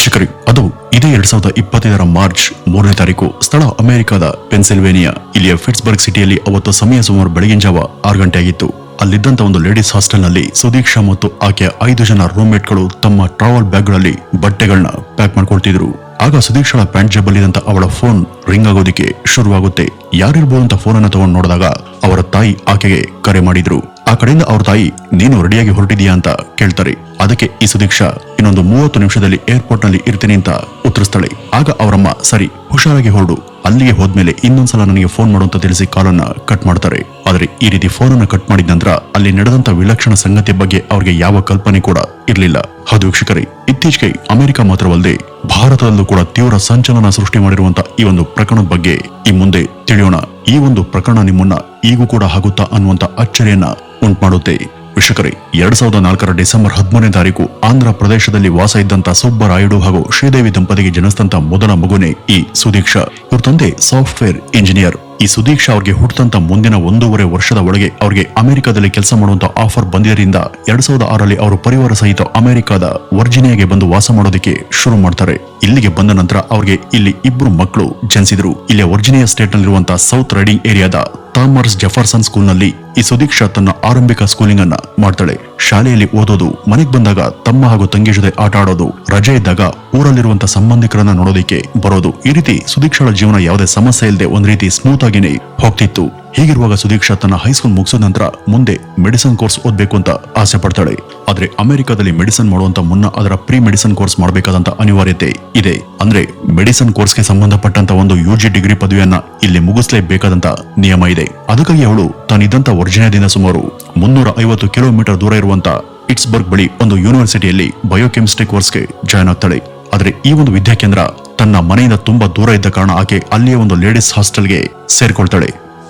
ವೀಕ್ಷಕರೇ, ಅದು ಇದೇ 2025 ಮಾರ್ಚ್ 3ನೇ ತಾರೀಕು. ಸ್ಥಳ ಅಮೆರಿಕದ ಪೆನ್ಸಿಲ್ವೇನಿಯಾ. ಇಲ್ಲಿಯ ಫಿಟ್ಸ್ಬರ್ಗ್ ಸಿಟಿಯಲ್ಲಿ ಅವತ್ತು ಸಮಯ ಸುಮಾರು ಬೆಳಗಿನ ಜಾವ 6 ಗಂಟೆ ಆಗಿತ್ತು. ಅಲ್ಲಿದ್ದಂತ ಒಂದು ಲೇಡೀಸ್ ಹಾಸ್ಟೆಲ್ ನಲ್ಲಿ ಸುದೀಕ್ಷಾ ಮತ್ತು ಆಕೆಯ 5 ಜನ ರೂಮ್ಮೇಟ್ಗಳು ತಮ್ಮ ಟ್ರಾವೆಲ್ ಬ್ಯಾಗ್ಗಳಲ್ಲಿ ಬಟ್ಟೆಗಳನ್ನ ಪ್ಯಾಕ್ ಮಾಡ್ಕೊಳ್ತಿದ್ರು. ಆಗ ಸುದೀಕ್ಷಳ ಪ್ಯಾಂಟ್ ಜೇಬಲ್ಲಿದ್ದಂತ ಅವಳ ಫೋನ್ ರಿಂಗ್ ಆಗೋದಿಕ್ಕೆ ಶುರುವಾಗುತ್ತೆ. ಯಾರಿರ್ಬೋದು ಅಂತ ಫೋನ್ ಅನ್ನು ತಗೊಂಡು ನೋಡಿದಾಗ ಅವರ ತಾಯಿ ಆಕೆಗೆ ಕರೆ ಮಾಡಿದ್ರು. ಆ ಕಡೆಯಿಂದ ಅವ್ರ ತಾಯಿ, ನೀನು ರೆಡಿಯಾಗಿ ಹೊರಟಿದೀಯಾ ಅಂತ ಕೇಳ್ತಾರೆ. ಅದಕ್ಕೆ ಈ ಸುದೀಕ್ಷಾ ಇನ್ನೊಂದು 30 ನಿಮಿಷದಲ್ಲಿ ಏರ್ಪೋರ್ಟ್ ನಲ್ಲಿ ಇರ್ತೀನಿ ಅಂತ ಉತ್ತರಿಸ್ತಾಳೆ. ಆಗ ಅವರಮ್ಮ, ಸರಿ ಹುಷಾರಾಗಿ ಹೊರಡು, ಅಲ್ಲಿಗೆ ಹೋದ್ಮೇಲೆ ಇನ್ನೊಂದ್ಸಲ ನನಗೆ ಫೋನ್ ಮಾಡು ಅಂತ ತಿಳಿಸಿ ಕಾಲನ್ನ ಕಟ್ ಮಾಡ್ತಾರೆ. ಆದ್ರೆ ಈ ರೀತಿ ಫೋನ್ ಅನ್ನ ಕಟ್ ಮಾಡಿದ ನಂತರ ಅಲ್ಲಿ ನಡೆದಂತ ವಿಲಕ್ಷಣ ಸಂಗತಿಯ ಬಗ್ಗೆ ಅವ್ರಿಗೆ ಯಾವ ಕಲ್ಪನೆ ಕೂಡ ಇರ್ಲಿಲ್ಲ. ಹೌದು ವೀಕ್ಷಕರೇ, ಇತ್ತೀಚೆಗೆ ಅಮೆರಿಕ ಮಾತ್ರವಲ್ಲದೆ ಭಾರತದಲ್ಲೂ ಕೂಡ ತೀವ್ರ ಸಂಚಲನ ಸೃಷ್ಟಿ ಮಾಡಿರುವಂತ ಈ ಒಂದು ಪ್ರಕರಣದ ಬಗ್ಗೆ ಈ ಮುಂದೆ ತಿಳಿಯೋಣ. ಈ ಒಂದು ಪ್ರಕರಣ ನಿಮ್ಮನ್ನ ಈಗೂ ಕೂಡ ಆಗುತ್ತಾ ಅನ್ನುವಂತ ಅಚ್ಚರಿಯನ್ನ ಉಂಟು ಮಾಡುತ್ತೆ. ವೀಕ್ಷಕರೇ, 2004 ಡಿಸೆಂಬರ್ 13ನೇ ತಾರೀಕು ಆಂಧ್ರ ಪ್ರದೇಶದಲ್ಲಿ ವಾಸ ಇದ್ದಂತ ಸುಬ್ಬರಾಯುಡು ಹಾಗೂ ಶ್ರೀದೇವಿ ದಂಪತಿಗೆ ಜನಿಸಿದಂತ ಮೊದಲ ಮಗುನೇ ಈ ಸುದೀಕ್ಷಾ. ಇವ್ರ ತಂದೆ ಸಾಫ್ಟ್ವೇರ್ ಇಂಜಿನಿಯರ್. ಈ ಸುದೀಕ್ಷಾ ಅವ್ರಿಗೆ ಹುಟ್ಟಂತ ಮುಂದಿನ 1.5 ವರ್ಷದ ಒಳಗೆ ಅವ್ರಿಗೆ ಅಮೆರಿಕದಲ್ಲಿ ಕೆಲಸ ಮಾಡುವಂತ ಆಫರ್ ಬಂದಿದ್ದರಿಂದ 2006ರಲ್ಲಿ ಅವರು ಪರಿವಾರ ಸಹಿತ ಅಮೆರಿಕದ ವರ್ಜಿನಿಯಾಗೆ ಬಂದು ವಾಸ ಮಾಡೋದಕ್ಕೆ ಶುರು ಮಾಡ್ತಾರೆ. ಇಲ್ಲಿಗೆ ಬಂದ ನಂತರ ಅವ್ರಿಗೆ ಇಲ್ಲಿ 2 ಮಕ್ಕಳು ಜನಿಸಿದ್ರು. ಇಲ್ಲಿಯ ವರ್ಜಿನಿಯಾ ಸ್ಟೇಟ್ ನಲ್ಲಿರುವಂತಹ ಸೌತ್ ರೈಡಿಂಗ್ ಏರಿಯಾದ ಥಾಮರ್ಸ್ ಜೆಫರ್ಸನ್ ಸ್ಕೂಲ್ ನಲ್ಲಿ ಈ ಸುದೀಕ್ಷಾ ತನ್ನ ಆರಂಭಿಕ ಸ್ಕೂಲಿಂಗ್ ಅನ್ನ ಮಾಡ್ತಾಳೆ. ಶಾಲೆಯಲ್ಲಿ ಓದೋದು, ಮನೆಗೆ ಬಂದಾಗ ತಮ್ಮ ಹಾಗೂ ತಂಗಿ ಜೊತೆ ಆಟ ಆಡೋದು, ರಜೆ ಇದ್ದಾಗ ಊರಲ್ಲಿರುವಂತಹ ಸಂಬಂಧಿಕರನ್ನ ನೋಡೋದಕ್ಕೆ ಬರೋದು. ಈ ರೀತಿ ಸುದೀಕ್ಷಳ ಜೀವನ ಯಾವುದೇ ಸಮಸ್ಯೆ ಇಲ್ಲದೆ ಒಂದ್ ರೀತಿ ಸ್ಮೂತ್ ಆಗಿನೇ ಹೋಗ್ತಿತ್ತು. ಹೀಗಿರುವಾಗ ಸುದೀಕ್ಷಾ ತನ್ನ ಹೈಸ್ಕೂಲ್ ಮುಗಿಸಿದ ನಂತರ ಮುಂದೆ ಮೆಡಿಸಿನ್ ಕೋರ್ಸ್ ಓದ್ಬೇಕು ಅಂತ ಆಸೆ ಪಡ್ತಾಳೆ. ಆದ್ರೆ ಅಮೆರಿಕದಲ್ಲಿ ಮೆಡಿಸಿನ್ ಮಾಡುವಂತ ಮುನ್ನ ಅದರ ಪ್ರೀ ಮೆಡಿಸಿನ್ ಕೋರ್ಸ್ ಮಾಡಬೇಕಾದಂತ ಅನಿವಾರ್ಯತೆ ಇದೆ. ಅಂದ್ರೆ ಮೆಡಿಸಿನ್ ಕೋರ್ಸ್ಗೆ ಸಂಬಂಧಪಟ್ಟಂತ ಒಂದು UG ಡಿಗ್ರಿ ಪದವಿಯನ್ನ ಇಲ್ಲಿ ಮುಗಿಸಲೇಬೇಕಾದಂತ ನಿಯಮ ಇದೆ. ಅದಕ್ಕಾಗಿ ಅವಳು ತಾನಿದ್ದಂತ ವರ್ಜಿನಿಯಾದಿಂದ ಸುಮಾರು 350 ಕಿಲೋಮೀಟರ್ ದೂರ ಇರುವಂತ ಪಿಟ್ಸ್ಬರ್ಗ್ ಬಳಿ ಒಂದು ಯೂನಿವರ್ಸಿಟಿಯಲ್ಲಿ ಬಯೋಕೆಮಿಸ್ಟ್ರಿ ಕೋರ್ಸ್ಗೆ ಜಾಯ್ನ್ ಆಗ್ತಾಳೆ. ಆದ್ರೆ ಈ ಒಂದು ವಿದ್ಯಾಕೇಂದ್ರ ತನ್ನ ಮನೆಯಿಂದ ತುಂಬಾ ದೂರ ಇದ್ದ ಕಾರಣ ಆಕೆ ಅಲ್ಲಿಯ ಒಂದು ಲೇಡೀಸ್ ಹಾಸ್ಟೆಲ್ಗೆ ಸೇರ್ಕೊಳ್ತಾಳೆ.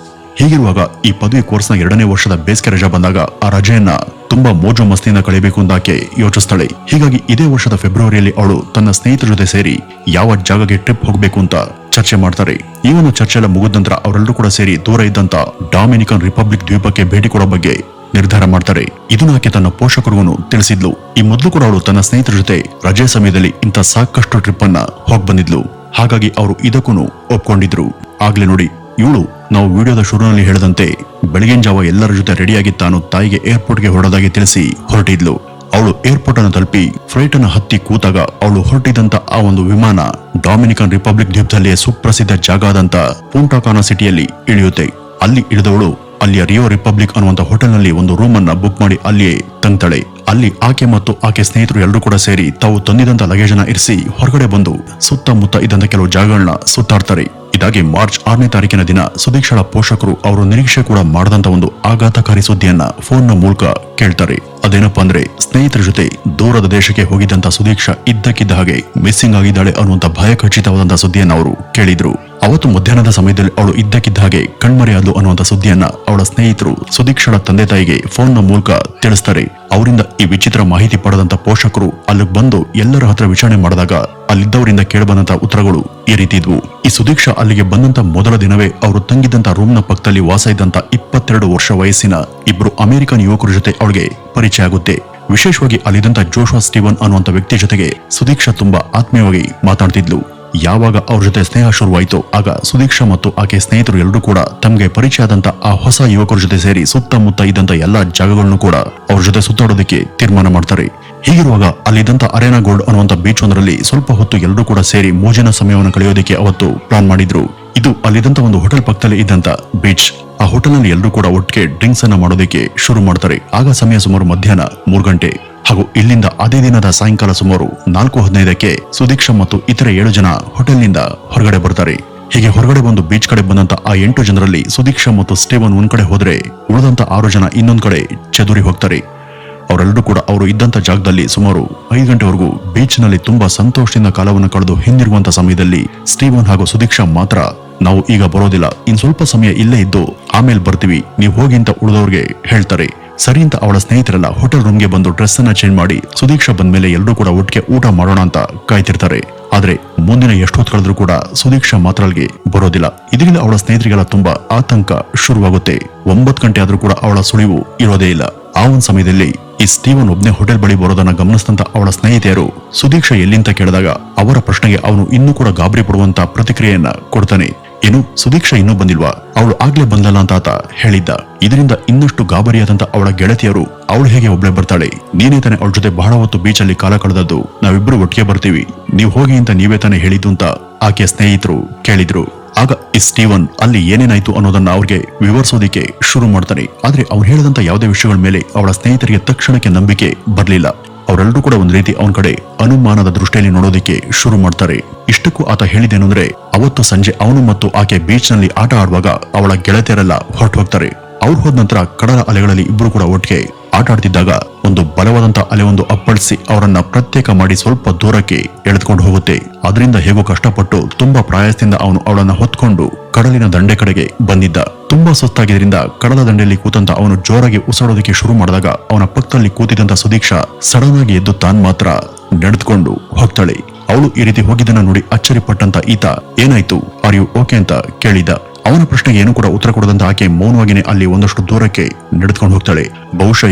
ಹೀಗಿರುವಾಗ ಈ ಪದವಿ ಕೋರ್ಸ್ನ 2ನೇ ವರ್ಷದ ಬೇಸಿಗೆ ರಜಾ ಬಂದಾಗ ಆ ರಜೆಯನ್ನ ತುಂಬಾ ಮೋಜು ಮಸ್ತಿಯಿಂದ ಕಳೆಯಬೇಕು ಅಂತ ಆಕೆ ಯೋಚಿಸ್ತಾಳೆ. ಹೀಗಾಗಿ ಇದೇ ವರ್ಷದ ಫೆಬ್ರವರಿಯಲ್ಲಿ ಅವಳು ತನ್ನ ಸ್ನೇಹಿತರ ಜೊತೆ ಸೇರಿ ಯಾವ ಜಾಗಕ್ಕೆ ಟ್ರಿಪ್ ಹೋಗ್ಬೇಕು ಅಂತ ಚರ್ಚೆ ಮಾಡ್ತಾರೆ. ಈ ಒಂದು ಚರ್ಚೆ ಎಲ್ಲ ಮುಗಿದ ನಂತರ ಅವರೆಲ್ಲರೂ ಕೂಡ ಸೇರಿ ದೂರ ಇದ್ದಂತ ಡೊಮಿನಿಕನ್ ರಿಪಬ್ಲಿಕ್ ದ್ವೀಪಕ್ಕೆ ಭೇಟಿ ಕೊಡೋ ಬಗ್ಗೆ ನಿರ್ಧಾರ ಮಾಡ್ತಾರೆ. ಇದನ್ನ ಆಕೆ ತನ್ನ ಪೋಷಕರಿಗೂ ತಿಳಿಸಿದ್ಲು. ಈ ಮೊದಲು ಕೂಡ ಅವಳು ತನ್ನ ಸ್ನೇಹಿತರ ಜೊತೆ ರಜೆ ಸಮಯದಲ್ಲಿ ಇಂಥ ಸಾಕಷ್ಟು ಟ್ರಿಪ್ ಅನ್ನ ಹೋಗ್ ಬಂದಿದ್ಲು. ಹಾಗಾಗಿ ಅವರು ಇದಕ್ಕೂ ಒಪ್ಕೊಂಡಿದ್ರು. ಆಗ್ಲೇ ನೋಡಿ, ಇವಳು ನಾವು ವಿಡಿಯೋದ ಶುರುವಿನಲ್ಲಿ ಹೇಳಿದಂತೆ ಬೆಳಗಿನ ಜಾವ ಎಲ್ಲರ ಜೊತೆ ರೆಡಿಯಾಗಿ ತಾನು ತಾಯಿಗೆ ಏರ್ಪೋರ್ಟ್ಗೆ ಹೊರಡೋದಾಗಿ ತಿಳಿಸಿ ಹೊರಟಿದ್ಲು. ಅವಳು ಏರ್ಪೋರ್ಟ್ ಅನ್ನು ತಲುಪಿ ಫ್ಲೈಟ್ ಅನ್ನು ಹತ್ತಿ ಕೂತಾಗ ಅವಳು ಹೊರಟಿದಂತ ಆ ಒಂದು ವಿಮಾನ ಡೊಮಿನಿಕನ್ ರಿಪಬ್ಲಿಕ್ ದ್ವೀಪದಲ್ಲಿಯೇ ಸುಪ್ರಸಿದ್ಧ ಜಾಗ ಆದಂತ ಪೂಂಟಾ ಕಾನಾ ಸಿಟಿಯಲ್ಲಿ ಇಳಿಯುತ್ತೆ. ಅಲ್ಲಿ ಇಳಿದವಳು ಅಲ್ಲಿಯ ರಿಯೋ ರಿಪಬ್ಲಿಕ್ ಅನ್ನುವಂತ ಹೋಟೆಲ್ ನಲ್ಲಿ ಒಂದು ರೂಮ್ ಅನ್ನ ಬುಕ್ ಮಾಡಿ ಅಲ್ಲಿಯೇ ತಂಗ್ತಾಳೆ. ಅಲ್ಲಿ ಆಕೆ ಮತ್ತು ಆಕೆ ಸ್ನೇಹಿತರು ಎಲ್ಲರೂ ಕೂಡ ಸೇರಿ ತಾವು ತಂದಿದಂತ ಲಗೇಜ್ ಅನ್ನ ಇರಿಸಿ ಹೊರಗಡೆ ಬಂದು ಸುತ್ತಮುತ್ತ ಇದ್ದಂತ ಕೆಲವು ಜಾಗಗಳನ್ನ ಸುತ್ತಾಡ್ತಾರೆ. ಇದಾಗಿ ಮಾರ್ಚ್ 6ನೇ ತಾರೀಕಿನ ದಿನ ಸುದೀಕ್ಷಳ ಪೋಷಕರು ಅವರು ನಿರೀಕ್ಷೆ ಕೂಡ ಮಾಡದಂತ ಒಂದು ಆಘಾತಕಾರಿ ಸುದ್ದಿಯನ್ನ ಫೋನ್ ನ ಮೂಲಕ ಕೇಳ್ತಾರೆ. ಅದೇನಪ್ಪಾ ಅಂದ್ರೆ, ಸ್ನೇಹಿತರ ಜೊತೆ ದೂರದ ದೇಶಕ್ಕೆ ಹೋಗಿದ್ದಂತ ಸುದೀಕ್ಷಾ ಇದ್ದಕ್ಕಿದ್ದ ಹಾಗೆ ಮಿಸ್ಸಿಂಗ್ ಆಗಿದ್ದಾಳೆ ಅನ್ನುವಂತ ಭಯ ಖಚಿತವಾದಂತಹ ಸುದ್ದಿಯನ್ನ ಅವರು ಕೇಳಿದ್ರು. ಅವತ್ತು ಮಧ್ಯಾಹ್ನದ ಸಮಯದಲ್ಲಿ ಅವಳು ಇದ್ದಕ್ಕಿದ್ದ ಹಾಗೆ ಕಣ್ಮರೆಯಾದ್ಲು ಅನ್ನುವಂತ ಸುದ್ದಿಯನ್ನ ಅವಳ ಸ್ನೇಹಿತರು ಸುದೀಕ್ಷಳ ತಂದೆ ತಾಯಿಗೆ ಫೋನ್ ನ ಮೂಲಕ ತಿಳಿಸ್ತಾರೆ. ಅವರಿಂದ ಈ ವಿಚಿತ್ರ ಮಾಹಿತಿ ಪಡೆದಂತ ಪೋಷಕರು ಅಲ್ಲಿಗೆ ಬಂದು ಎಲ್ಲರ ಹತ್ರ ವಿಚಾರಣೆ ಮಾಡಿದಾಗ ಅಲ್ಲಿದ್ದವರಿಂದ ಕೇಳಬಂದಂತ ಉತ್ತರಗಳು ಈ ರೀತಿ ಇದ್ವು. ಈ ಸುದೀಕ್ಷಾ ಅಲ್ಲಿಗೆ ಬಂದಂತ ಮೊದಲ ದಿನವೇ ಅವರು ತಂಗಿದ್ದಂತ ರೂಮ್ ನ ಪಕ್ಕದಲ್ಲಿ ವಾಸ ಇದ್ದಂತ 22 ವರ್ಷ ವಯಸ್ಸಿನ 2 ಅಮೆರಿಕನ್ ಯುವಕರ ಜೊತೆ ಅವಳಿಗೆ ಪರಿಚಯ ಆಗುತ್ತೆ. ವಿಶೇಷವಾಗಿ ಅಲ್ಲಿದ್ದಂತ ಜೋಶುವಾ ಸ್ಟೀವನ್ ಅನ್ನುವಂತ ವ್ಯಕ್ತಿ ಜೊತೆಗೆ ಸುದೀಕ್ಷಾ ತುಂಬಾ ಆತ್ಮೀಯವಾಗಿ ಮಾತಾಡ್ತಿದ್ಲು. ಯಾವಾಗ ಅವ್ರ ಜೊತೆ ಸ್ನೇಹ ಶುರುವಾಯಿತು ಆಗ ಸುದೀಕ್ಷಾ ಮತ್ತು ಆಕೆ ಸ್ನೇಹಿತರು ಎಲ್ಲರೂ ಕೂಡ ತಮಗೆ ಪರಿಚಯ ಆದಂತ ಆ ಹೊಸ ಯುವಕರ ಜೊತೆ ಸೇರಿ ಸುತ್ತಮುತ್ತ ಇದ್ದಂತ ಎಲ್ಲಾ ಜಾಗಗಳನ್ನು ಕೂಡ ಅವ್ರ ಜೊತೆ ಸುತ್ತಾಡೋದಕ್ಕೆ ತೀರ್ಮಾನ ಮಾಡ್ತಾರೆ. ಹೀಗಿರುವಾಗ ಅಲ್ಲಿದ್ದಂತ ಅರೇನಾ ಗೋಲ್ಡ್ ಅನ್ನುವಂತ ಬೀಚ್ ಒಂದರಲ್ಲಿ ಸ್ವಲ್ಪ ಹೊತ್ತು ಎಲ್ಲರೂ ಕೂಡ ಸೇರಿ ಮೋಜಿನ ಸಮಯವನ್ನು ಕಳೆಯೋದಕ್ಕೆ ಅವತ್ತು ಪ್ಲಾನ್ ಮಾಡಿದ್ರು. ಇದು ಅಲ್ಲಿದ್ದಂತ ಒಂದು ಹೋಟೆಲ್ ಪಕ್ಕದಲ್ಲಿ ಇದ್ದಂತ ಬೀಚ್. ಆ ಹೋಟೆಲ್ ನಲ್ಲಿ ಎಲ್ಲರೂ ಕೂಡ ಒಟ್ಟಿಗೆ ಡ್ರಿಂಕ್ಸ್ ಅನ್ನ ಮಾಡೋದಕ್ಕೆ ಶುರು ಮಾಡ್ತಾರೆ. ಆಗ ಸಮಯ ಸುಮಾರು ಮಧ್ಯಾಹ್ನ 3 ಗಂಟೆ. ಹಾಗೂ ಇಲ್ಲಿಂದ ಅದೇ ದಿನದ ಸಾಯಂಕಾಲ ಸುಮಾರು 4:15ಕ್ಕೆ ಸುದೀಕ್ಷಾ ಮತ್ತು ಇತರ 7 ಜನ ಹೋಟೆಲ್ನಿಂದ ಹೊರಗಡೆ ಬರ್ತಾರೆ. ಹೀಗೆ ಹೊರಗಡೆ ಬಂದು ಬೀಚ್ ಕಡೆ ಬಂದಂತ ಆ 8 ಜನರಲ್ಲಿ ಸುದೀಕ್ಷಾ ಮತ್ತು ಸ್ಟೀವನ್ ಒಂದ್ ಕಡೆ ಹೋದ್ರೆ ಉಳಿದಂತ 6 ಜನ ಇನ್ನೊಂದ್ ಕಡೆ ಚದುರಿ ಹೋಗ್ತಾರೆ. ಅವರೆಲ್ಲರೂ ಕೂಡ ಅವರು ಇದ್ದಂತ ಜಾಗದಲ್ಲಿ ಸುಮಾರು 5 ಗಂಟೆವರೆಗೂ ಬೀಚ್ ನಲ್ಲಿ ತುಂಬಾ ಸಂತೋಷದಿಂದ ಕಾಲವನ್ನು ಕಳೆದು ಹಿಂದಿರುವಂತ ಸಮಯದಲ್ಲಿ ಸ್ಟೀವನ್ ಹಾಗೂ ಸುದೀಕ್ಷಾ ಮಾತ್ರ, ನಾವು ಈಗ ಬರೋದಿಲ್ಲ, ಇನ್ ಸ್ವಲ್ಪ ಸಮಯ ಇಲ್ಲೇ ಇದ್ದು ಆಮೇಲೆ ಬರ್ತೀವಿ, ನೀವು ಹೋಗಿ ಅಂತ ಉಳಿದವ್ರಿಗೆ ಹೇಳ್ತಾರೆ. ಸರಿ ಅಂತ ಅವಳ ಸ್ನೇಹಿತರೆಲ್ಲ ಹೋಟೆಲ್ ರೂಮ್ಗೆ ಬಂದು ಡ್ರೆಸ್ ಅನ್ನ ಚೇಂಜ್ ಮಾಡಿ ಸುದೀಕ್ಷಾ ಬಂದ್ಮೇಲೆ ಎಲ್ಲರೂ ಕೂಡ ಒಟ್ಟಿಗೆ ಊಟ ಮಾಡೋಣ ಅಂತ ಕಾಯ್ತಿರ್ತಾರೆ. ಆದ್ರೆ ಮುಂದಿನ ಎಷ್ಟು ಹೊತ್ತು ಕಳೆದ್ರೂ ಕೂಡ ಸುದೀಕ್ಷಾ ಮಾತ್ರ ಅಲ್ಲಿಗೆ ಬರೋದಿಲ್ಲ. ಇದರಿಂದ ಅವಳ ಸ್ನೇಹಿತರಿಗೆಲ್ಲ ತುಂಬಾ ಆತಂಕ ಶುರುವಾಗುತ್ತೆ. 9 ಗಂಟೆ ಆದ್ರೂ ಕೂಡ ಅವಳ ಸುಳಿವು ಇರೋದೇ ಇಲ್ಲ. ಆ ಒಂದು ಸಮಯದಲ್ಲಿ ಈ ಸ್ಟೀವನ್ ಒಬ್ನೇ ಹೋಟೆಲ್ ಬಳಿ ಬರೋದನ್ನ ಗಮನಿಸಿದಂತ ಅವಳ ಸ್ನೇಹಿತೆಯರು ಸುದೀಕ್ಷಾ ಎಲ್ಲಿಂತ ಕೇಳಿದಾಗ ಅವರ ಪ್ರಶ್ನೆಗೆ ಅವನು ಇನ್ನೂ ಕೂಡ ಗಾಬರಿ ಪಡುವಂತ ಪ್ರತಿಕ್ರಿಯೆಯನ್ನ ಕೊಡ್ತಾನೆ. ಏನು, ಸುದೀಕ್ಷಾ ಇನ್ನೂ ಬಂದಿಲ್ವಾ? ಅವಳು ಆಗ್ಲೇ ಬಂದಲ್ಲ ಅಂತ ಆತ ಹೇಳಿದ್ದ. ಇದರಿಂದ ಇನ್ನಷ್ಟು ಗಾಬರಿಯಾದಂತ ಅವಳ ಗೆಳತಿಯರು ಅವಳು ಹೇಗೆ ಒಬ್ಳೆ ಬರ್ತಾಳೆ, ನೀನೇ ತಾನೆ ಅವಳ ಜೊತೆ ಬಹಳ ಹೊತ್ತು ಬೀಚಲ್ಲಿ ಕಾಲ ಕಳೆದದ್ದು, ನಾವಿಬ್ರು ಒಟ್ಟಿಗೆ ಬರ್ತೀವಿ, ನೀವ್ ಹೋಗಿ ಅಂತ ನೀವೇ ತಾನೆ ಹೇಳಿದ್ದು ಅಂತ ಆಕೆಯ ಸ್ನೇಹಿತರು ಕೇಳಿದ್ರು. ಆಗ ಈ ಸ್ಟೀವನ್ ಅಲ್ಲಿ ಏನೇನಾಯ್ತು ಅನ್ನೋದನ್ನ ಅವ್ರಿಗೆ ವಿವರಿಸೋದಿಕ್ಕೆ ಶುರು ಮಾಡ್ತಾನೆ. ಆದ್ರೆ ಅವ್ನು ಹೇಳಿದಂತ ಯಾವುದೇ ವಿಷಯಗಳ ಮೇಲೆ ಅವಳ ಸ್ನೇಹಿತರಿಗೆ ತಕ್ಷಣಕ್ಕೆ ನಂಬಿಕೆ ಬರ್ಲಿಲ್ಲ. ಅವರೆಲ್ಲರೂ ಕೂಡ ಒಂದ್ ರೀತಿ ಅವನ ಕಡೆ ಅನುಮಾನದ ದೃಷ್ಟಿಯಲ್ಲಿ ನೋಡೋದಿಕ್ಕೆ ಶುರು ಮಾಡ್ತಾರೆ. ಇಷ್ಟಕ್ಕೂ ಆತ ಹೇಳಿದೇನೆಂದ್ರೆ, ಅವತ್ತು ಸಂಜೆ ಅವನು ಮತ್ತು ಆಕೆ ಬೀಚ್ ನಲ್ಲಿ ಆಟ ಆಡುವಾಗ ಅವಳ ಗೆಳತಿಯರೆಲ್ಲ ಹೊರಟು ಹೋಗ್ತಾರೆ. ಅವ್ರು ಹೋದ ನಂತರ ಕಡಲ ಅಲೆಗಳಲ್ಲಿ ಇಬ್ರು ಕೂಡ ಒಟ್ಟಿಗೆ ಆಟ ಆಡ್ತಿದ್ದಾಗ ಒಂದು ಬಲವಾದಂತ ಅಲೆ ಒಂದು ಅಪ್ಪಳಿಸಿ ಅವರನ್ನ ಪ್ರತ್ಯೇಕ ಮಾಡಿ ಸ್ವಲ್ಪ ದೂರಕ್ಕೆ ಎಳೆದುಕೊಂಡು ಹೋಗುತ್ತೆ. ಅದರಿಂದ ಹೇಗೋ ಕಷ್ಟಪಟ್ಟು ತುಂಬಾ ಪ್ರಯಾಸದಿಂದ ಅವನು ಅವಳನ್ನ ಹೊತ್ಕೊಂಡು ಕಡಲಿನ ದಂಡೆ ಕಡೆಗೆ ಬಂದಿದ್ದ. ತುಂಬಾ ಸುಸ್ತಾಗಿದ್ರಿಂದ ಕಡಲ ದಂಡೆಯಲ್ಲಿ ಕೂತಂತ ಅವನು ಜೋರಾಗಿ ಉಸಿರಾಡೋದಕ್ಕೆ ಶುರು ಮಾಡಿದಾಗ ಅವನ ಪಕ್ಕದಲ್ಲಿ ಕೂತಿದ್ದಂತ ಸುದೀಕ್ಷಾ ಸಡನ್ ಆಗಿ ಎದ್ದು ತಾನ್ ಮಾತ್ರ ನಡೆದುಕೊಂಡು ಹೋಗ್ತಾಳೆ. ಅವಳು ಈ ರೀತಿ ಹೋಗಿದ್ದನ್ನ ನೋಡಿ ಅಚ್ಚರಿಪಟ್ಟಂತ ಈತ ಏನಾಯ್ತು, ಆರ್ ಯು ಓಕೆ ಅಂತ ಕೇಳಿದ. ಅವನ ಪ್ರಶ್ನೆಗೆ ಏನು ಕೂಡ ಉತ್ತರ ಕೊಡದಂತ ಆಕೆ ಮೌನವಾಗಿನೇ ಅಲ್ಲಿ ಒಂದಷ್ಟು ದೂರಕ್ಕೆ ನಡೆದುಕೊಂಡು ಹೋಗ್ತಾಳೆ. ಬಹುಶಃ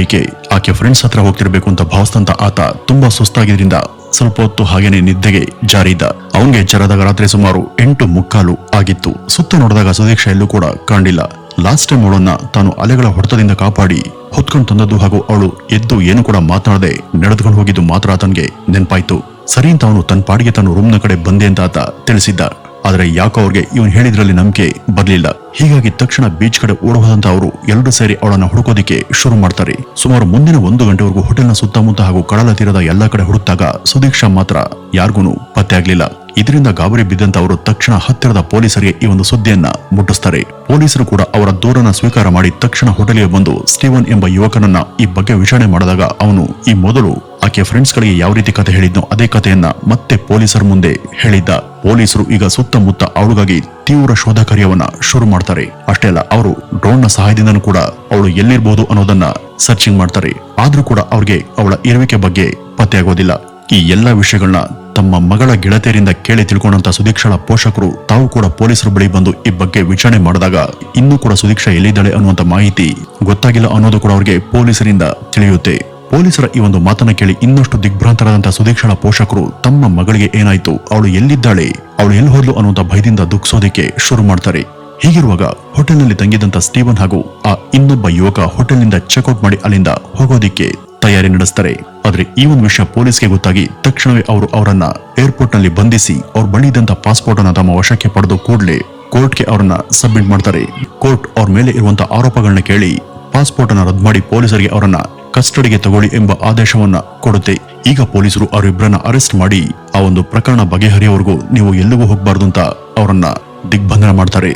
ಆಕೆ ಫ್ರೆಂಡ್ಸ್ ಹತ್ರ ಹೋಗ್ತಿರ್ಬೇಕು ಅಂತ ಭಾವಿಸಿದಂತ ಆತ ತುಂಬಾ ಸುಸ್ತಾಗಿದ್ರಿಂದ ಸ್ವಲ್ಪ ಹೊತ್ತು ಹಾಗೇನೆ ನಿದ್ದೆಗೆ ಜಾರಿದ್ದ. ಅವನಿಗೆ ಎಚ್ಚರಾದಾಗ ರಾತ್ರಿ ಸುಮಾರು 8:45 ಆಗಿತ್ತು. ಸುತ್ತ ನೋಡಿದಾಗ ಸುದೀಕ್ಷಾ ಎಲ್ಲೂ ಕೂಡ ಕಾಣಿಲ್ಲ. ಲಾಸ್ಟ್ ಟೈಮ್ ಅವಳನ್ನ ತಾನು ಅಲೆಗಳ ಹೊಡೆತದಿಂದ ಕಾಪಾಡಿ ಹೊತ್ಕೊಂಡು ತಂದದ್ದು ಹಾಗೂ ಅವಳು ಎದ್ದು ಏನು ಕೂಡ ಮಾತನಾಡದೆ ನಡೆದುಕೊಂಡು ಹೋಗಿದ್ದು ಮಾತ್ರ ಆತನಿಗೆ ನೆನಪಾಯ್ತು. ಸರಿ ಅಂತ ಅವನು ತನ್ನ ಪಾಡಿಗೆ ತಾನು ರೂಮ್ನ ಕಡೆ ಬಂದೆ ಅಂತ ಆತ ತಿಳಿಸಿದ್ದ. ಆದ್ರೆ ಯಾಕೋ ಅವ್ರಿಗೆ ಇವನು ಹೇಳಿದ್ರಲ್ಲಿ ನಂಬಿಕೆ ಬರ್ಲಿಲ್ಲ. ಹೀಗಾಗಿ ತಕ್ಷಣ ಬೀಚ್ ಕಡೆ ಓಡೋದಂತ ಅವರು ಎಲ್ಲರೂ ಸೇರಿ ಅವಳನ್ನ ಹುಡುಕೋದಿಕ್ಕೆ ಶುರು ಮಾಡ್ತಾರೆ. ಸುಮಾರು ಮುಂದಿನ 1 ಗಂಟೆವರೆಗೂ ಹೋಟೆಲ್ನ ಸುತ್ತಮುತ್ತ ಹಾಗೂ ಕಡಲ ತೀರದ ಎಲ್ಲಾ ಕಡೆ ಹುಡುಕ್ತಾಗ ಸುದೀಕ್ಷಾ ಮಾತ್ರ ಯಾರಿಗೂ ಪತ್ತೆ ಆಗ್ಲಿಲ್ಲ. ಇದರಿಂದ ಗಾಬರಿ ಬಿದ್ದಂತ ಅವರು ತಕ್ಷಣ ಹತ್ತಿರದ ಪೊಲೀಸರಿಗೆ ಈ ಒಂದು ಸುದ್ದಿಯನ್ನ ಮುಟ್ಟಿಸ್ತಾರೆ. ಪೊಲೀಸರು ಕೂಡ ಅವರ ದೂರನ್ನ ಸ್ವೀಕಾರ ಮಾಡಿ ತಕ್ಷಣ ಹೋಟೆಲ್ಗೆ ಬಂದು ಸ್ಟೀವನ್ ಎಂಬ ಯುವಕನನ್ನ ಈ ಬಗ್ಗೆ ವಿಚಾರಣೆ ಮಾಡಿದಾಗ ಅವನು ಈ ಮೊದಲು ಆಕೆ ಫ್ರೆಂಡ್ಸ್ ಗಳಿಗೆ ಯಾವ ರೀತಿ ಕತೆ ಹೇಳಿದ್ನೋ ಅದೇ ಕಥೆಯನ್ನ ಮತ್ತೆ ಪೊಲೀಸರ ಮುಂದೆ ಹೇಳಿದ್ದ. ಪೊಲೀಸರು ಈಗ ಸುತ್ತಮುತ್ತ ಅವಳಿಗಾಗಿ ತೀವ್ರ ಶೋಧ ಕಾರ್ಯವನ್ನ ಶುರು ಮಾಡ್ತಾರೆ. ಅಷ್ಟೇ ಅಲ್ಲ, ಅವರು ಡ್ರೋನ್ ನ ಸಹಾಯದಿಂದನೂ ಕೂಡ ಅವಳು ಎಲ್ಲಿರ್ಬೋದು ಅನ್ನೋದನ್ನ ಸರ್ಚಿಂಗ್ ಮಾಡ್ತಾರೆ. ಆದ್ರೂ ಕೂಡ ಅವ್ರಿಗೆ ಅವಳ ಇರುವಿಕೆ ಬಗ್ಗೆ ಪತ್ತೆಯಾಗೋದಿಲ್ಲ. ಈ ಎಲ್ಲಾ ವಿಷಯಗಳನ್ನ ತಮ್ಮ ಮಗಳ ಗೆಳತಿಯರಿಂದ ಕೇಳಿ ತಿಳ್ಕೊಂಡಂತ ಸುದೀಕ್ಷಳ ಪೋಷಕರು ತಾವು ಕೂಡ ಪೊಲೀಸರ ಬಳಿ ಬಂದು ಈ ಬಗ್ಗೆ ವಿಚಾರಣೆ ಮಾಡಿದಾಗ ಇನ್ನೂ ಕೂಡ ಸುದೀಕ್ಷಾ ಎಲ್ಲಿದ್ದಾಳೆ ಅನ್ನುವಂತ ಮಾಹಿತಿ ಗೊತ್ತಾಗಿಲ್ಲ ಅನ್ನೋದು ಕೂಡ ಅವ್ರಿಗೆ ಪೊಲೀಸರಿಂದ ತಿಳಿಯುತ್ತೆ. ಪೊಲೀಸರ ಈ ಒಂದು ಮಾತನ್ನ ಕೇಳಿ ಇನ್ನಷ್ಟು ದಿಗ್ಭ್ರಾಂತರಾದಂತ ಸುದೀಕ್ಷಳ ಪೋಷಕರು ತಮ್ಮ ಮಗಳಿಗೆ ಏನಾಯ್ತು, ಅವಳು ಎಲ್ಲಿದ್ದಾಳೆ, ಅವಳು ಎಲ್ಲಿ ಹೋದ್ಲು ಅನ್ನುವಂತ ಭಯದಿಂದ ದುಃಖಿಸೋದಿಕ್ಕೆ ಶುರು ಮಾಡ್ತಾರೆ. ಹೀಗಿರುವಾಗ ಹೋಟೆಲ್ನಲ್ಲಿ ತಂಗಿದಂತ ಸ್ಟೀವನ್ ಹಾಗೂ ಆ ಇನ್ನೊಬ್ಬ ಯುವಕ ಹೋಟೆಲ್ನಿಂದ ಚೆಕ್ಔಟ್ ಮಾಡಿ ಅಲ್ಲಿಂದ ಹೋಗೋದಿಕ್ಕೆ ತಯಾರಿ ನಡೆಸ್ತಾರೆ. ಆದ್ರೆ ಈ ಒಂದು ವಿಷಯ ಪೊಲೀಸ್ಗೆ ಗೊತ್ತಾಗಿ ತಕ್ಷಣವೇ ಅವರು ಅವರನ್ನ ಏರ್ಪೋರ್ಟ್ ನಲ್ಲಿ ಬಂಧಿಸಿ ಅವ್ರ ಬಳಿ ಇದ್ದಂತ ಪಾಸ್ಪೋರ್ಟ್ ಅನ್ನ ತಮ್ಮ ವಶಕ್ಕೆ ಪಡೆದು ಕೂಡಲೇ ಕೋರ್ಟ್ಗೆ ಅವರನ್ನ ಸಬ್ಮಿಟ್ ಮಾಡ್ತಾರೆ. ಕೋರ್ಟ್ ಅವ್ರ ಮೇಲೆ ಇರುವಂತ ಆರೋಪಗಳನ್ನ ಕೇಳಿ ಪಾಸ್ಪೋರ್ಟ್ ಅನ್ನ ರದ್ದು ಮಾಡಿ ಪೊಲೀಸರಿಗೆ ಅವರನ್ನ ಕಸ್ಟಡಿಗೆ ತಗೊಳ್ಳಿ ಎಂಬ ಆದೇಶವನ್ನ ಕೊಡುತ್ತೆ. ಈಗ ಪೊಲೀಸರು ಅವರಿಬ್ಬರನ್ನ ಅರೆಸ್ಟ್ ಮಾಡಿ ಆ ಒಂದು ಪ್ರಕರಣ ಬಗೆಹರಿಯವರೆಗೂ ನೀವು ಎಲ್ಲಿಗೂ ಹೋಗಬಾರ್ದು ಅಂತ ಅವರನ್ನ ದಿಗ್ಬಂಧನ ಮಾಡ್ತಾರೆ.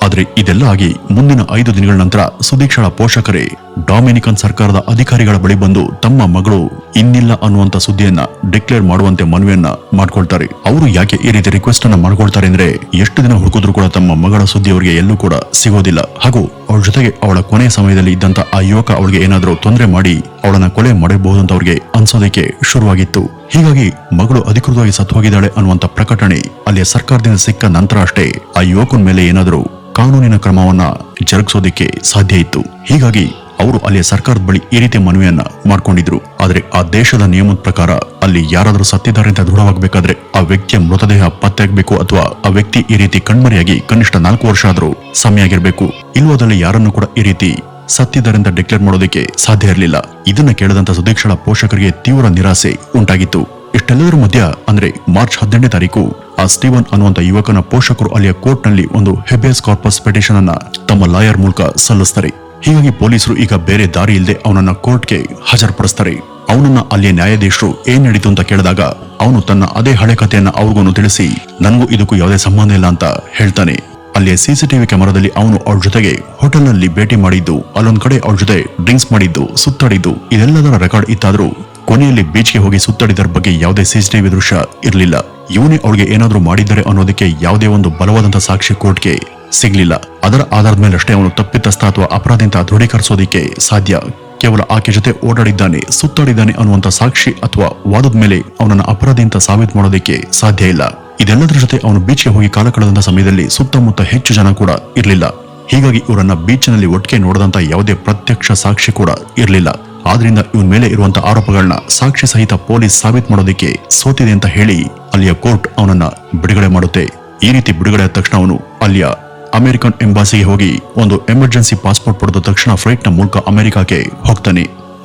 ಆದ್ರೆ ಇದೆಲ್ಲ ಆಗಿ ಮುಂದಿನ 5 ದಿನಗಳ ನಂತರ ಸುದೀಕ್ಷಳ ಪೋಷಕರೇ ಡೊಮಿನಿಕನ್ ಸರ್ಕಾರದ ಅಧಿಕಾರಿಗಳ ಬಳಿ ಬಂದು ತಮ್ಮ ಮಗಳು ಇನ್ನಿಲ್ಲ ಅನ್ನುವಂತ ಸುದ್ದಿಯನ್ನ ಡಿಕ್ಲೇರ್ ಮಾಡುವಂತೆ ಮನವಿಯನ್ನ ಮಾಡ್ಕೊಳ್ತಾರೆ. ಅವರು ಯಾಕೆ ಈ ರೀತಿ ರಿಕ್ವೆಸ್ಟ್ ಅನ್ನ ಮಾಡ್ಕೊಳ್ತಾರೆ ಅಂದ್ರೆ, ಎಷ್ಟು ದಿನ ಹುಡುಕಿದ್ರು ಕೂಡ ತಮ್ಮ ಮಗಳ ಸುದ್ದಿ ಅವರಿಗೆ ಎಲ್ಲೂ ಕೂಡ ಸಿಗೋದಿಲ್ಲ. ಹಾಗೂ ಅವಳ ಜೊತೆಗೆ ಅವಳ ಕೊನೆಯ ಸಮಯದಲ್ಲಿ ಇದ್ದಂತ ಆ ಯುವಕ ಅವಳಿಗೆ ಏನಾದ್ರೂ ತೊಂದರೆ ಮಾಡಿ ಅವಳನ್ನ ಕೊಲೆ ಮಾಡಬಹುದು ಅಂತ ಅವ್ರಿಗೆ ಅನ್ಸೋದಕ್ಕೆ ಶುರುವಾಗಿತ್ತು. ಹೀಗಾಗಿ ಮಗಳು ಅಧಿಕೃತವಾಗಿ ಸತ್ತು ಹೋಗಿದ್ದಾಳೆ ಅನ್ನುವಂತ ಪ್ರಕಟಣೆ ಅಲ್ಲಿಯ ಸರ್ಕಾರದಿಂದ ಸಿಕ್ಕ ನಂತರ ಅಷ್ಟೇ ಆ ಯುವಕನ ಮೇಲೆ ಏನಾದ್ರೂ ಕಾನೂನಿನ ಕ್ರಮವನ್ನ ಜರುಗಿಸೋದಿಕ್ಕೆ ಸಾಧ್ಯ ಇತ್ತು. ಹೀಗಾಗಿ ಅವರು ಅಲ್ಲಿಯ ಸರ್ಕಾರದ ಬಳಿ ಈ ರೀತಿ ಮನವಿಯನ್ನ ಮಾಡ್ಕೊಂಡಿದ್ರು. ಆದ್ರೆ ಆ ದೇಶದ ನಿಯಮದ ಪ್ರಕಾರ ಅಲ್ಲಿ ಯಾರಾದ್ರೂ ಸತ್ತಿದ್ದಾರೆ ಅಂತ ದೃಢವಾಗಬೇಕಾದ್ರೆ ಆ ವ್ಯಕ್ತಿಯ ಮೃತದೇಹ ಪತ್ತೆಯಾಗಬೇಕು ಅಥವಾ ಆ ವ್ಯಕ್ತಿ ಈ ರೀತಿ ಕಣ್ಮರೆಯಾಗಿ ಕನಿಷ್ಠ 4 ವರ್ಷ ಆದ್ರೂ ಸಮಯ ಆಗಿರ್ಬೇಕು. ಇಲ್ಲವಾದಲ್ಲಿ ಯಾರನ್ನು ಕೂಡ ಈ ರೀತಿ ಸತ್ತಿದ್ದಾರೆ ಅಂತ ಡಿಕ್ಲೇರ್ ಮಾಡೋದಕ್ಕೆ ಸಾಧ್ಯ ಇರಲಿಲ್ಲ. ಇದನ್ನ ಕೇಳದಂತ ಸುದೀಕ್ಷಳ ಪೋಷಕರಿಗೆ ತೀವ್ರ ನಿರಾಸೆ ಉಂಟಾಗಿತ್ತು. ಇಷ್ಟೆಲ್ಲದರ ಮಧ್ಯ ಅಂದ್ರೆ ಮಾರ್ಚ್ 18ನೇ ತಾರೀಕು ಆ ಸ್ಟೀವನ್ ಅನ್ನುವಂತ ಯುವಕನ ಪೋಷಕರು ಅಲ್ಲಿಯ ಕೋರ್ಟ್ ನಲ್ಲಿ ಒಂದು ಹೆಬಿಯಸ್ ಕಾರ್ಪಸ್ ಪಿಟಿಷನ್ ಅನ್ನ ತಮ್ಮ ಲಾಯರ್ ಮೂಲಕ ಸಲ್ಲಿಸ್ತಾರೆ. ಹೀಗಾಗಿ ಪೊಲೀಸರು ಈಗ ಬೇರೆ ದಾರಿ ಇಲ್ಲದೆ ಅವನನ್ನ ಕೋರ್ಟ್ಗೆ ಹಾಜರುಪಡಿಸ್ತಾರೆ. ಅವನನ್ನ ಅಲ್ಲಿಯ ನ್ಯಾಯಾಧೀಶರು ಏನ್ ನಡೀತು ಅಂತ ಕೇಳಿದಾಗ ಅವನು ತನ್ನ ಅದೇ ಹಳೆ ಕಥೆಯನ್ನ ಅವ್ರಿಗೂ ತಿಳಿಸಿ ನನಗೂ ಇದಕ್ಕೂ ಯಾವುದೇ ಸಂಬಂಧ ಇಲ್ಲ ಅಂತ ಹೇಳ್ತಾನೆ. ಅಲ್ಲಿಯ ಸಿಸಿಟಿವಿ ಕ್ಯಾಮೆರಾದಲ್ಲಿ ಅವನು ಅವಳ ಜೊತೆಗೆ ಹೋಟೆಲ್ ನಲ್ಲಿ ಭೇಟಿ ಮಾಡಿದ್ದು, ಅಲ್ಲೊಂದ್ ಕಡೆ ಅವಳ ಜೊತೆ ಡ್ರಿಂಕ್ಸ್ ಮಾಡಿದ್ದು, ಸುತ್ತಾಡಿದ್ದು ಇದೆಲ್ಲದರ ರೆಕಾರ್ಡ್ ಇತ್ತಾದ್ರೂ ಕೊನೆಯಲ್ಲಿ ಬೀಚ್ಗೆ ಹೋಗಿ ಸುತ್ತಾಡಿದರ ಬಗ್ಗೆ ಯಾವುದೇ ಸಿಸಿಟಿವಿ ದೃಶ್ಯ ಇರಲಿಲ್ಲ. ಇವನೇ ಅವಳಿಗೆ ಏನಾದ್ರೂ ಮಾಡಿದ್ದಾರೆ ಅನ್ನೋದಕ್ಕೆ ಯಾವುದೇ ಒಂದು ಬಲವಾದಂತಹ ಸಾಕ್ಷಿ ಕೋರ್ಟ್ಗೆ ಸಿಗ್ಲಿಲ್ಲ. ಅದರ ಆಧಾರದ ಮೇಲೆ ಅಷ್ಟೇ ಅವನು ತಪ್ಪಿತಸ್ಥ ಅಥವಾ ಅಪರಾಧಿ ಅಂತ ದೃಢೀಕರಿಸೋದಿಕ್ಕೆ ಸಾಧ್ಯ. ಕೇವಲ ಆಕೆ ಜೊತೆ ಓಡಾಡಿದ್ದಾನೆ, ಸುತ್ತಾಡಿದ್ದಾನೆ ಅನ್ನುವಂತ ಸಾಕ್ಷಿ ಅಥವಾ ವಾದದ ಮೇಲೆ ಅವನನ್ನ ಅಪರಾಧಿ ಅಂತ ಸಾಬೀತು ಮಾಡೋದಕ್ಕೆ ಸಾಧ್ಯ ಇಲ್ಲ. ಇದೆಲ್ಲದರ ಜೊತೆ ಅವನು ಬೀಚ್ಗೆ ಹೋಗಿ ಕಾಲ ಕಳೆದಂತ ಸಮಯದಲ್ಲಿ ಸುತ್ತಮುತ್ತ ಹೆಚ್ಚು ಜನ ಕೂಡ ಇರಲಿಲ್ಲ. ಹೀಗಾಗಿ ಇವರನ್ನ ಬೀಚ್ ನಲ್ಲಿ ಒಟ್ಟಿಗೆ ನೋಡದಂತ ಯಾವುದೇ ಪ್ರತ್ಯಕ್ಷ ಸಾಕ್ಷಿ ಕೂಡ ಇರಲಿಲ್ಲ. ಆದ್ರಿಂದ ಇವನ್ ಮೇಲೆ ಇರುವಂತಹ ಆರೋಪಗಳನ್ನ ಸಾಕ್ಷಿ ಸಹಿತ ಪೊಲೀಸ್ ಸಾಬೀತು ಮಾಡೋದಕ್ಕೆ ಸೋತಿದೆ ಅಂತ ಹೇಳಿ ಅಲ್ಲಿಯ ಕೋರ್ಟ್ ಅವನನ್ನ ಬಿಡುಗಡೆ ಮಾಡುತ್ತೆ. ಈ ರೀತಿ ಬಿಡುಗಡೆ ಆದ ತಕ್ಷಣ ಅವನು ಅಲ್ಲಿಯ ಅಮೆರಿಕನ್ ಎಂಬಾಸಿಗೆ ಹೋಗಿ ಒಂದು ಎಮರ್ಜೆನ್ಸಿ ಪಾಸ್ಪೋರ್ಟ್ ಪಡೆದ ತಕ್ಷಣ ಫ್ಲೈಟ್ ನ ಮೂಲಕ ಅಮೆರಿಕಾಗೆ ಹೋಗ್ತಾನೆ.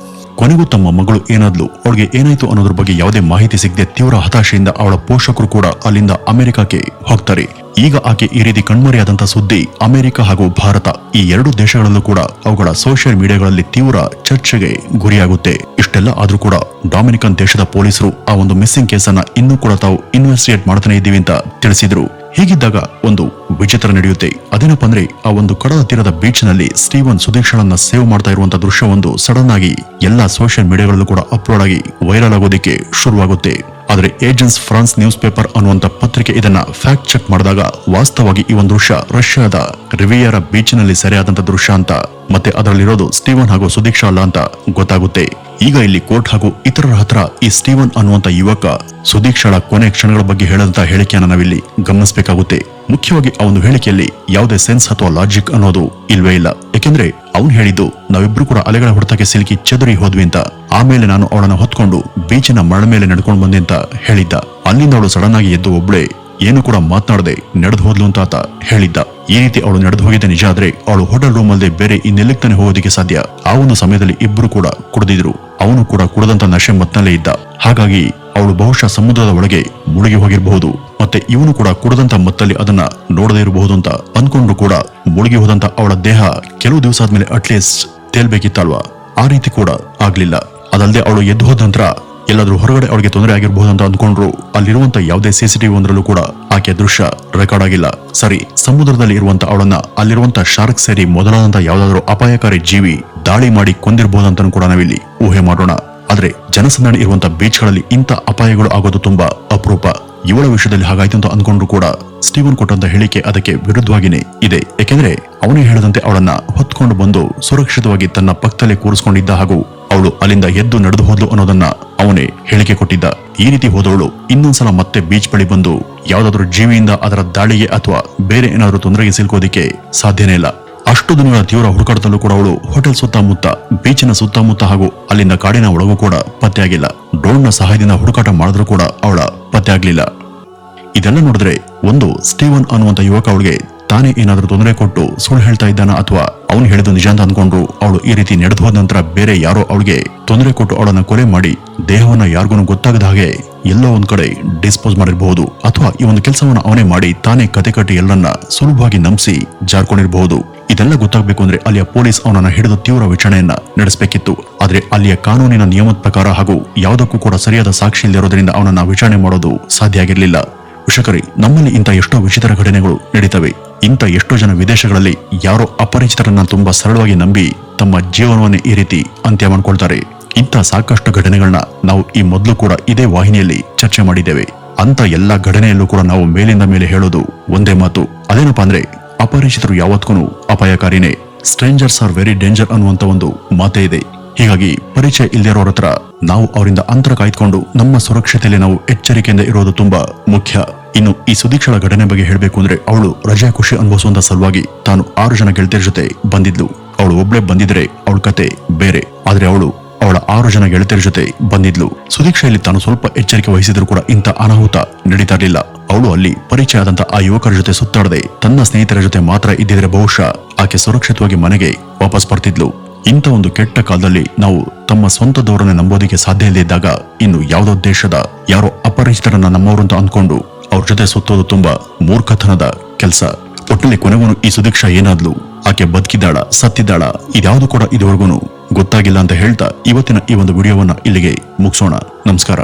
ಕೊನೆಗೂ ತಮ್ಮ ಮಗಳು ಏನಾದ್ಲು, ಅವಳಿಗೆ ಏನಾಯ್ತು ಅನ್ನೋದ್ರ ಬಗ್ಗೆ ಯಾವುದೇ ಮಾಹಿತಿ ಸಿಗದೆ ತೀವ್ರ ಹತಾಶೆಯಿಂದ ಅವಳ ಪೋಷಕರು ಕೂಡ ಅಲ್ಲಿಂದ ಅಮೆರಿಕಕ್ಕೆ ಹೋಗ್ತಾರೆ. ಈಗ ಆಕೆ ಈ ರೀತಿ ಕಣ್ಮರೆಯಾದಂತಹ ಸುದ್ದಿ ಅಮೆರಿಕ ಹಾಗೂ ಭಾರತ ಈ ಎರಡು ದೇಶಗಳಲ್ಲೂ ಕೂಡ ಅವುಗಳ ಸೋಷಿಯಲ್ ಮೀಡಿಯಾಗಳಲ್ಲಿ ತೀವ್ರ ಚರ್ಚೆಗೆ ಗುರಿಯಾಗುತ್ತೆ. ಇಷ್ಟೆಲ್ಲ ಆದ್ರೂ ಕೂಡ ಡೊಮಿನಿಕನ್ ದೇಶದ ಪೊಲೀಸರು ಆ ಒಂದು ಮಿಸ್ಸಿಂಗ್ ಕೇಸನ್ನ ಇನ್ನೂ ಕೂಡ ತಾವು ಇನ್ವೆಸ್ಟಿಗೇಟ್ ಮಾಡ್ತಾನೆ ಇದ್ದೀವಿ ಅಂತ ತಿಳಿಸಿದ್ರು. ಹೀಗಿದ್ದಾಗ ಒಂದು ವಿಚಿತ್ರ ನಡೆಯುತ್ತೆ. ಅದೇನಪ್ಪ ಅಂದ್ರೆ ಆ ಒಂದು ಕಡಲ ತೀರದ ಬೀಚ್ ನಲ್ಲಿ ಸ್ಟೀವನ್ ಸುದೀಕ್ಷಳನ್ನ ಸೇವ್ ಮಾಡ್ತಾ ಇರುವಂತಹ ದೃಶ್ಯ ಒಂದು ಸಡನ್ ಆಗಿ ಎಲ್ಲಾ ಸೋಷಿಯಲ್ ಮೀಡಿಯಾಗಳಲ್ಲೂ ಕೂಡ ಅಪ್ಲೋಡ್ ಆಗಿ ವೈರಲ್ ಆಗೋದಕ್ಕೆ ಶುರುವಾಗುತ್ತೆ. ಆದ್ರೆ ಏಜೆನ್ಸ್ ಫ್ರಾನ್ಸ್ ನ್ಯೂಸ್ ಪೇಪರ್ ಅನ್ನುವಂತ ಪತ್ರಿಕೆ ಇದನ್ನ ಫ್ಯಾಕ್ಟ್ ಚೆಕ್ ಮಾಡಿದಾಗ ವಾಸ್ತವವಾಗಿ ಈ ಒಂದು ದೃಶ್ಯ ರಷ್ಯಾದ ರಿವಿಯರ ಬೀಚ್ ನಲ್ಲಿ ಸೆರೆಯಾದಂತ ದೃಶ್ಯ ಅಂತ, ಮತ್ತೆ ಅದರಲ್ಲಿರೋದು ಸ್ಟೀವನ್ ಹಾಗೂ ಸುದೀಕ್ಷಾ ಅಲ್ಲ ಅಂತ ಗೊತ್ತಾಗುತ್ತೆ. ಈಗ ಇಲ್ಲಿ ಕೋರ್ಟ್ ಹಾಗೂ ಇತರರ ಹತ್ರ ಈ ಸ್ಟೀವನ್ ಅನ್ನುವಂತ ಯುವಕ ಸುದೀಕ್ಷಳ ಕೊನೆ ಕ್ಷಣಗಳ ಬಗ್ಗೆ ಹೇಳದಂತ ಹೇಳಿಕೆಯನ್ನ ನಾವಿಲ್ಲಿ ಗಮನಿಸಬೇಕಾಗುತ್ತೆ. ಮುಖ್ಯವಾಗಿ ಆ ಒಂದು ಹೇಳಿಕೆಯಲ್ಲಿ ಯಾವುದೇ ಸೆನ್ಸ್ ಅಥವಾ ಲಾಜಿಕ್ ಅನ್ನೋದು ಇಲ್ವೇ ಇಲ್ಲ. ಯಾಕೆಂದ್ರೆ ಅವನು ಹೇಳಿದ್ದು ನಾವಿಬ್ರು ಕೂಡ ಅಲೆಗಳ ಹೊಡೆತಕ್ಕೆ ಸಿಲುಕಿ ಚೆದರಿ ಹೋದ್ವಿ ಅಂತ, ಆಮೇಲೆ ನಾನು ಅವಳನ್ನ ಹೊತ್ಕೊಂಡು ಬೀಚಿನ ಮರಳ ಮೇಲೆ ನಡ್ಕೊಂಡು ಬಂದೆ ಅಂತ ಹೇಳಿದ್ದ. ಅಲ್ಲಿಂದ ಅವಳು ಸಡನ್ ಆಗಿ ಎದ್ದು ಒಬ್ಳೆ ಏನು ಕೂಡ ಮಾತನಾಡದೆ ನಡೆದು ಹೋದ್ಲು ಅಂತ ಆತ ಹೇಳಿದ್ದ. ಈ ರೀತಿ ಅವಳು ನಡೆದು ಹೋಗಿದ್ದೆ ನಿಜ ಆದ್ರೆ ಅವಳು ಹೋಟೆಲ್ ರೂಮ್ ಅಲ್ಲದೆ ಬೇರೆ ಇನ್ನೆಲ್ಲಿಗೆ ತಾನೆ ಹೋಗೋದಕ್ಕೆ ಸಾಧ್ಯ? ಆ ಒಂದು ಸಮಯದಲ್ಲಿ ಇಬ್ರು ಕೂಡ ಕುಡಿದಿದ್ರು. ಅವನು ಕೂಡ ಕುಡದಂತ ನಶೆ ಮತ್ನಲ್ಲೇ ಇದ್ದ. ಹಾಗಾಗಿ ಅವಳು ಬಹುಶಃ ಸಮುದ್ರದ ಒಳಗೆ ಮುಳುಗಿ ಹೋಗಿರಬಹುದು, ಮತ್ತೆ ಇವನು ಕೂಡ ಕುಡದಂತ ಮತ್ತಲ್ಲಿ ಅದನ್ನ ನೋಡದೇ ಇರಬಹುದು ಅಂತ ಅನ್ಕೊಂಡು ಕೂಡ ಮುಳುಗಿ ಹೋದಂತ ಅವಳ ದೇಹ ಕೆಲವು ದಿವಸ ಆದ್ಮೇಲೆ ಅಟ್ಲೀಸ್ಟ್ ತೇಲ್ಬೇಕಿತ್ತಲ್ವಾ? ಆ ರೀತಿ ಕೂಡ ಆಗ್ಲಿಲ್ಲ. ಅದಲ್ಲದೆ ಅವಳು ಎದ್ದು ಹೋದ ನಂತರ ಎಲ್ಲಾದ್ರೂ ಹೊರಗಡೆ ಅವಳಿಗೆ ತೊಂದರೆ ಆಗಿರಬಹುದು ಅಂತ ಅಂದ್ಕೊಂಡ್ರು. ಅಲ್ಲಿರುವಂತ ಯಾವುದೇ ಸಿಸಿಟಿವಿ ಒಂದರಲ್ಲೂ ಕೂಡ ಆಕೆ ದೃಶ್ಯ ರೆಕಾರ್ಡ್ ಆಗಿಲ್ಲ. ಸರಿ, ಸಮುದ್ರದಲ್ಲಿ ಇರುವಂತ ಅವಳನ್ನ ಅಲ್ಲಿರುವಂತ ಶಾರ್ಕ್ ಸೇರಿ ಮೊದಲಾದಂತ ಯಾವ್ದಾದ್ರು ಅಪಾಯಕಾರಿ ಜೀವಿ ದಾಳಿ ಮಾಡಿ ಕೊಂದಿರಬಹುದಂತ ಕೂಡ ನಾವಿಲ್ಲಿ ಊಹೆ ಮಾಡೋಣ. ಆದ್ರೆ ಜನಸಂದಣಿ ಇರುವಂತ ಬೀಚ್ಗಳಲ್ಲಿ ಇಂಥ ಅಪಾಯಗಳು ಆಗೋದು ತುಂಬಾ ಅಪರೂಪ. ಇವಳ ವಿಷಯದಲ್ಲಿ ಹಾಗಾಯ್ತು ಅಂತ ಅಂದ್ಕೊಂಡ್ರು ಕೂಡ ಸ್ಟೀವನ್ ಕೊಟ್ಟಂತ ಹೇಳಿಕೆ ಅದಕ್ಕೆ ವಿರುದ್ಧವಾಗಿನೇ ಇದೆ. ಯಾಕೆಂದ್ರೆ ಅವನೇ ಹೇಳದಂತೆ ಅವಳನ್ನ ಹೊತ್ಕೊಂಡು ಬಂದು ಸುರಕ್ಷಿತವಾಗಿ ತನ್ನ ಪಕ್ಕದಲ್ಲೇ ಕೂರಿಸ್ಕೊಂಡಿದ್ದ ಹಾಗೂ ಅವಳು ಅಲ್ಲಿಂದ ಎದ್ದು ನಡೆದು ಹೋದ್ಲು ಅನ್ನೋದನ್ನ ಅವನೇ ಹೇಳಿಕೆ ಕೊಟ್ಟಿದ್ದ. ಈ ರೀತಿ ಹೋದವಳು ಇನ್ನೊಂದ್ಸಲ ಮತ್ತೆ ಬೀಚ್ ಬಳಿ ಬಂದು ಯಾವ್ದಾದ್ರು ಜೀವಿಯಿಂದ ಅದರ ದಾಳಿಗೆ ಅಥವಾ ಬೇರೆ ಏನಾದ್ರೂ ತೊಂದರೆಗೆ ಸಿಲ್ಕೋದಿಕ್ಕೆ ಸಾಧ್ಯನೇ ಇಲ್ಲ. ಅಷ್ಟು ದಿನಗಳ ತೀವ್ರ ಹುಡುಕಾಟದಲ್ಲೂ ಕೂಡ ಅವಳು ಹೋಟೆಲ್ ಸುತ್ತಮುತ್ತ, ಬೀಚಿನ ಸುತ್ತಮುತ್ತ ಹಾಗೂ ಅಲ್ಲಿಂದ ಕಾಡಿನ ಒಳಗೂ ಕೂಡ ಪತ್ತೆಯಾಗಿಲ್ಲ. ಡ್ರೋನ್ ನ ಸಹಾಯದಿಂದ ಹುಡುಕಾಟ ಮಾಡಿದ್ರೂ ಕೂಡ ಅವಳ ಪತ್ತೆ ಆಗ್ಲಿಲ್ಲ. ಇದೆಲ್ಲ ನೋಡಿದ್ರೆ ಒಂದು ಸ್ಟೀವನ್ ಅನ್ನುವಂತ ಯುವಕ ಅವಳಿಗೆ ತಾನೇ ಏನಾದ್ರೂ ತೊಂದರೆ ಕೊಟ್ಟು ಸುಳ್ಳು ಹೇಳ್ತಾ ಇದ್ದಾನ ಅಥವಾ ಅವನು ಹೇಳಿದ್ದು ನಿಜ ಅಂತ ಅನ್ಕೊಂಡ್ರು ಅವಳು ಈ ರೀತಿ ನಡೆದು ಹೋದ ನಂತರ ಬೇರೆ ಯಾರೋ ಅವಳಿಗೆ ತೊಂದರೆ ಕೊಟ್ಟು ಅವಳನ್ನ ಕೊಲೆ ಮಾಡಿ ದೇಹವನ್ನ ಯಾರಿಗೂ ಗೊತ್ತಾಗದ ಹಾಗೆ ಎಲ್ಲೋ ಒಂದ್ ಕಡೆ ಡಿಸ್ಪೋಸ್ ಮಾಡಿರಬಹುದು, ಅಥವಾ ಈ ಒಂದು ಕೆಲಸವನ್ನ ಅವನೇ ಮಾಡಿ ತಾನೇ ಕತೆ ಕಟ್ಟಿ ಎಲ್ಲರನ್ನ ಸುಲಭವಾಗಿ ನಂಬಿಸಿ ಜಾರ್ಕೊಂಡಿರಬಹುದು. ಇದೆಲ್ಲ ಗೊತ್ತಾಗಬೇಕು ಅಂದ್ರೆ ಅಲ್ಲಿಯ ಪೊಲೀಸ್ ಅವನನ್ನ ಹಿಡಿದು ತೀವ್ರ ವಿಚಾರಣೆಯನ್ನ ನಡೆಸಬೇಕಿತ್ತು. ಆದ್ರೆ ಅಲ್ಲಿಯ ಕಾನೂನಿನ ನಿಯಮದ ಪ್ರಕಾರ ಹಾಗೂ ಯಾವುದಕ್ಕೂ ಕೂಡ ಸರಿಯಾದ ಸಾಕ್ಷಿ ಇಲ್ಲದಿರೋದ್ರಿಂದ ಅವನನ್ನ ವಿಚಾರಣೆ ಮಾಡೋದು ಸಾಧ್ಯ ಆಗಿರಲಿಲ್ಲ. ವೀಕ್ಷಕರೇ, ನಮ್ಮಲ್ಲಿ ಇಂಥ ಎಷ್ಟೋ ವಿಚಿತ್ರ ಘಟನೆಗಳು ನಡೀತವೆ. ಇಂಥ ಎಷ್ಟೋ ಜನ ವಿದೇಶಗಳಲ್ಲಿ ಯಾರೋ ಅಪರಿಚಿತರನ್ನ ತುಂಬಾ ಸರಳವಾಗಿ ನಂಬಿ ತಮ್ಮ ಜೀವನವನ್ನೇ ಈ ರೀತಿ ಅಂತ್ಯ ಮಾಡ್ಕೊಳ್ತಾರೆ. ಇಂಥ ಸಾಕಷ್ಟು ಘಟನೆಗಳನ್ನ ನಾವು ಈ ಮೊದಲು ಕೂಡ ಇದೇ ವಾಹಿನಿಯಲ್ಲಿ ಚರ್ಚೆ ಮಾಡಿದ್ದೇವೆ. ಅಂತ ಎಲ್ಲಾ ಘಟನೆಯಲ್ಲೂ ಕೂಡ ನಾವು ಮೇಲಿಂದ ಮೇಲೆ ಹೇಳೋದು ಒಂದೇ ಮಾತು. ಅದೇನಪ್ಪಾ ಅಂದ್ರೆ ಅಪರಿಚಿತರು ಯಾವತ್ತೂ ಅಪಾಯಕಾರಿನೇ. ಸ್ಟ್ರೇಂಜರ್ಸ್ ಆರ್ ವೆರಿ ಡೇಂಜರ್ ಅನ್ನುವಂತ ಒಂದು ಮಾತೇ ಇದೆ. ಹೀಗಾಗಿ ಪರಿಚಯ ಇಲ್ಲದಿರೋರ ಹತ್ರ ನಾವು ಅವರಿಂದ ಅಂತರ ಕಾಯ್ದುಕೊಂಡು ನಮ್ಮ ಸುರಕ್ಷತೆಯಲ್ಲಿ ನಾವು ಎಚ್ಚರಿಕೆಯಿಂದ ಇರೋದು ತುಂಬಾ ಮುಖ್ಯ. ಇನ್ನು ಈ ಸುದೀಕ್ಷಳ ಘಟನೆ ಬಗ್ಗೆ ಹೇಳಬೇಕು ಅಂದ್ರೆ ಅವಳು ರಜೆ ಖುಷಿ ಅನುಭವಿಸುವಂತ ಸಲುವಾಗಿ ತಾನು 6 ಜನ ಗೆಳತಿಯರ ಜೊತೆ ಬಂದಿದ್ಲು. ಅವಳು ಒಬ್ಳೆ ಬಂದಿದ್ರೆ ಅವಳ ಕತೆ ಬೇರೆ, ಆದ್ರೆ ಅವಳು ಅವಳ 6 ಜನ ಗೆಳತಿಯರ ಜೊತೆ ಬಂದಿದ್ಲು. ಸುದೀಕ್ಷೆಯಲ್ಲಿ ತಾನು ಸ್ವಲ್ಪ ಎಚ್ಚರಿಕೆ ವಹಿಸಿದ್ರು ಕೂಡ ಇಂಥ ಅನಾಹುತ ನಡೀತಾ ಇರಲಿಲ್ಲ. ಅವಳು ಅಲ್ಲಿ ಪರಿಚಯ ಆದಂತ ಆ ಯುವಕರ ಜೊತೆ ಸುತ್ತಾಡದೆ ತನ್ನ ಸ್ನೇಹಿತರ ಜೊತೆ ಮಾತ್ರ ಇದ್ದಿದ್ರೆ ಬಹುಶಃ ಆಕೆ ಸುರಕ್ಷಿತವಾಗಿ ಮನೆಗೆ ವಾಪಸ್ ಬರ್ತಿದ್ಲು. ಇಂಥ ಒಂದು ಕೆಟ್ಟ ಕಾಲದಲ್ಲಿ ನಾವು ತಮ್ಮ ಸ್ವಂತದವರನ್ನ ನಂಬೋದಕ್ಕೆ ಸಾಧ್ಯ ಇಲ್ಲದಿದ್ದಾಗ ಇನ್ನು ಯಾವುದೋ ದೇಶದ ಯಾರೋ ಅಪರಿಚಿತರನ್ನ ನಮ್ಮವರು ಅಂತ ಅಂದ್ಕೊಂಡು ಅವ್ರ ಜೊತೆ ಸುತ್ತೋದು ತುಂಬಾ ಮೂರ್ಖತನದ ಕೆಲಸ. ಒಟ್ಟಿನಲ್ಲಿ ಕೊನೆಗೂ ಈ ಸುದೀಕ್ಷಾ ಏನಾದ್ಲು, ಆಕೆ ಬದುಕಿದ್ದಾಳ ಸತ್ತಿದ್ದಾಳ, ಇದ್ಯಾವುದು ಕೂಡ ಇದುವರೆಗೂ ಗೊತ್ತಾಗಿಲ್ಲ ಅಂತ ಹೇಳ್ತಾ ಇವತ್ತಿನ ಈ ಒಂದು ವಿಡಿಯೋವನ್ನ ಇಲ್ಲಿಗೆ ಮುಗಿಸೋಣ. ನಮಸ್ಕಾರ.